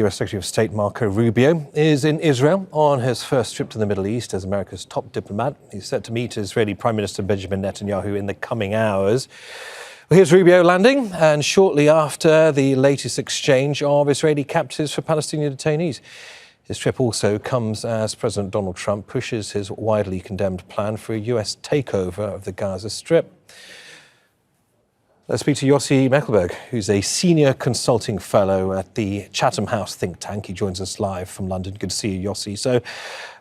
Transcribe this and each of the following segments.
US Secretary of State Marco Rubio is in Israel on his first trip to the Middle East as America's top diplomat. He's set to meet Israeli Prime Minister Benjamin Netanyahu in the coming hours. Well, here's Rubio landing, and shortly after the latest exchange of Israeli captives for Palestinian detainees. His trip also comes as President Donald Trump pushes his widely condemned plan for a US takeover of the Gaza Strip. Let's speak to Yossi Mekelberg, who's a senior consulting fellow at the Chatham House think tank. He joins us live from London. Good to see you, Yossi. So,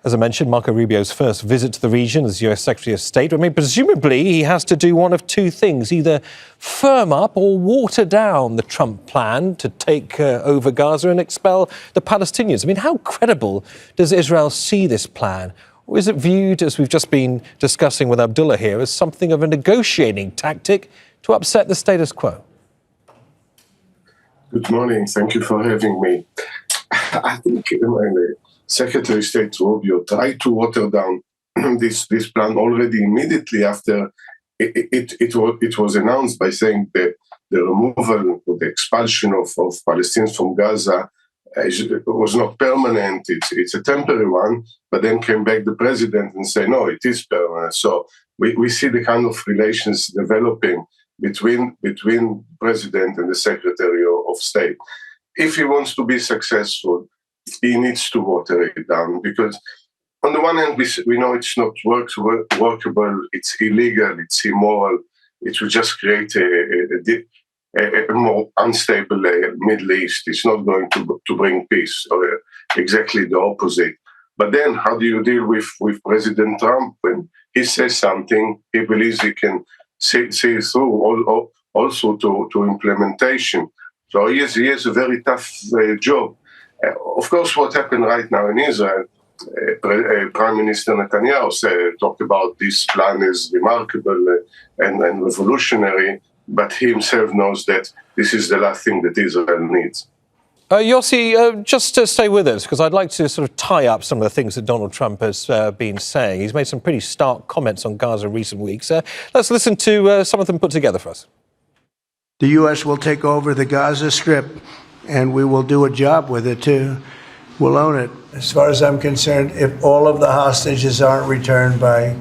as I mentioned, Marco Rubio's first visit to the region as US Secretary of State. I mean, presumably he has to do one of two things, either firm up or water down the Trump plan to take over Gaza and expel the Palestinians. I mean, how credible does Israel see this plan? Or is it viewed, as we've just been discussing with Abdullah here, as something of a negotiating tactic to upset the status quo? Good morning. Thank you for having me. I think Secretary of State Rubio tried to water down this plan already immediately after it was announced by saying that the removal or the expulsion of Palestinians from Gaza was not permanent. It's a temporary one. But then came back the president and said, no, it is permanent. So we see the kind of relations developing between president and the Secretary of State. If he wants to be successful, he needs to water it down, because on the one hand, we know it's not workable, it's illegal, it's immoral, it will just create a more unstable Middle East. It's not going to bring peace, or exactly the opposite. But then how do you deal with President Trump when he says something, he believes he can see through also to implementation? So he has a very tough job. Of course, what happened right now in Israel, Prime Minister Netanyahu talked about this plan as remarkable and revolutionary, but he himself knows that this is the last thing that Israel needs. Yossi, just to stay with us, because I'd like to sort of tie up some of the things that Donald Trump has been saying. He's made some pretty stark comments on Gaza in recent weeks. Let's listen to some of them put together for us. The U.S. will take over the Gaza Strip, and we will do a job with it, too. We'll own it. As far as I'm concerned, if all of the hostages aren't returned by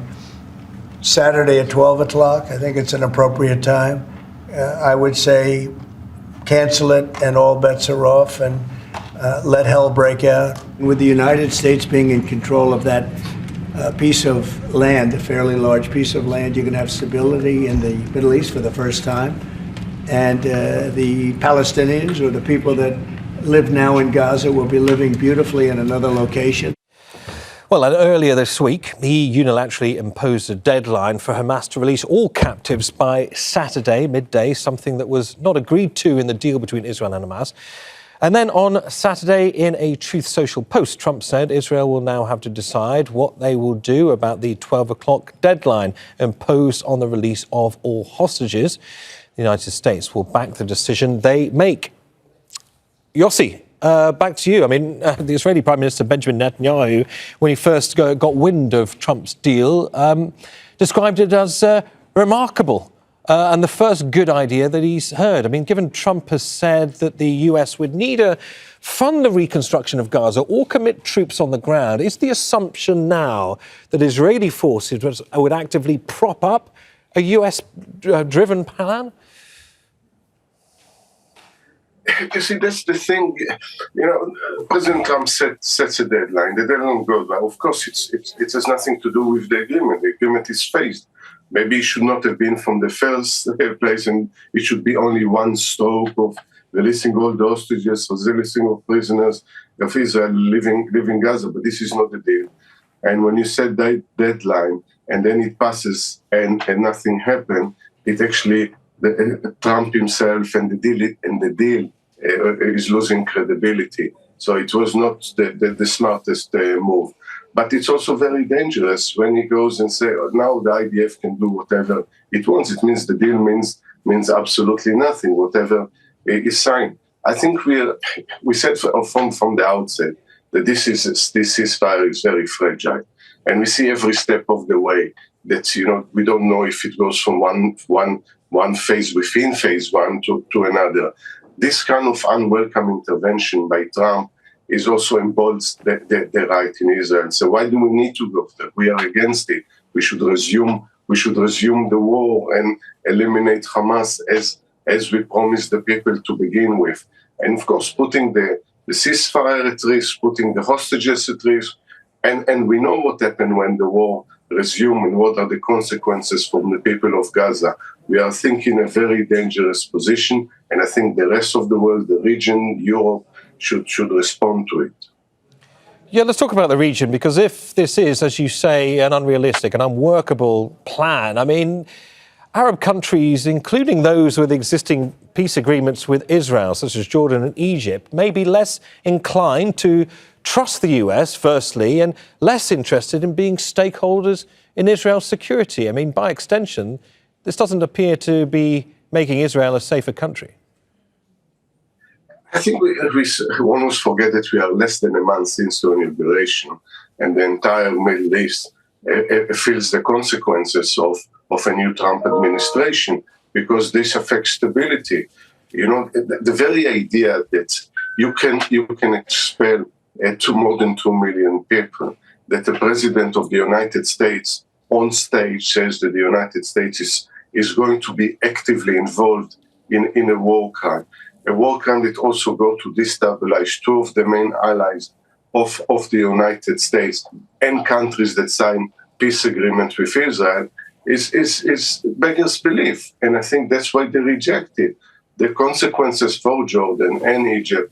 Saturday at 12 o'clock, I think it's an appropriate time. I would say cancel it and all bets are off, and let hell break out. With the United States being in control of that piece of land, a fairly large piece of land, you're going to have stability in the Middle East for the first time. And the Palestinians, or the people that live now in Gaza, will be living beautifully in another location. Well, and earlier this week, he unilaterally imposed a deadline for Hamas to release all captives by Saturday midday, something that was not agreed to in the deal between Israel and Hamas. And then on Saturday, in a Truth Social post, Trump said Israel will now have to decide what they will do about the 12 o'clock deadline imposed on the release of all hostages. The United States will back the decision they make. Yossi, back to you. I mean, the Israeli Prime Minister Benjamin Netanyahu, when he first got wind of Trump's deal, described it as remarkable and the first good idea that he's heard. I mean, given Trump has said that the US would neither fund the reconstruction of Gaza or commit troops on the ground, is the assumption now that Israeli forces would actively prop up a US-driven plan? You see, that's the thing. You know, President Trump sets a deadline. The deadline goes by. Of course, it has nothing to do with the agreement. The agreement is phased. Maybe it should not have been from the first place, and it should be only one stroke of releasing all the hostages, or releasing of prisoners of Israel living Gaza. But this is not the deal. And when you set that deadline and then it passes and nothing happened, it actually Trump himself and the deal is losing credibility. So it was not the smartest move. But it's also very dangerous when he goes and says, oh, now the IDF can do whatever it wants. It means the deal means absolutely nothing, whatever is signed. I think we said from the outset that this ceasefire is very fragile. And we see every step of the way that, you know, we don't know if it goes from one phase within phase one to another. This kind of unwelcome intervention by Trump is also embodies the right in Israel. So why do we need to go there? We are against it. We should resume the war and eliminate Hamas as we promised the people to begin with. And of course, putting the ceasefire at risk, putting the hostages at risk. And we know what happened when the war resumed and what are the consequences from the people of Gaza. We are thinking a very dangerous position, and I think the rest of the world, the region, Europe, should respond to it. Yeah, let's talk about the region, because if this is, as you say, an unrealistic, an unworkable plan, I mean, Arab countries, including those with existing peace agreements with Israel, such as Jordan and Egypt, may be less inclined to trust the US, firstly, and less interested in being stakeholders in Israel's security. I mean, by extension, this doesn't appear to be making Israel a safer country. I think we almost forget that we are less than a month since the inauguration, and the entire Middle East feels the consequences of a new Trump administration, because this affects stability. You know, the very idea that you can expel more than 2 million people, that the president of the United States on stage says that the United States is going to be actively involved in a war crime that also go to destabilize two of the main allies of the United States and countries that sign peace agreement with Israel is beggars belief. And I think that's why they reject it. The consequences for Jordan and Egypt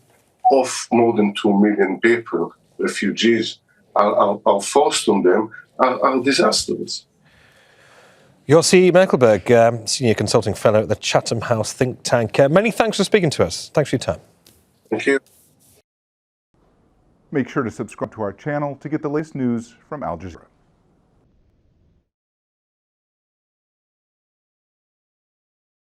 of more than 2 million people, refugees, are forced on them, are disastrous. Yossi Mekelberg, Senior Consulting Fellow at the Chatham House think tank. Many thanks for speaking to us. Thanks for your time. Thank you. Make sure to subscribe to our channel to get the latest news from Al Jazeera.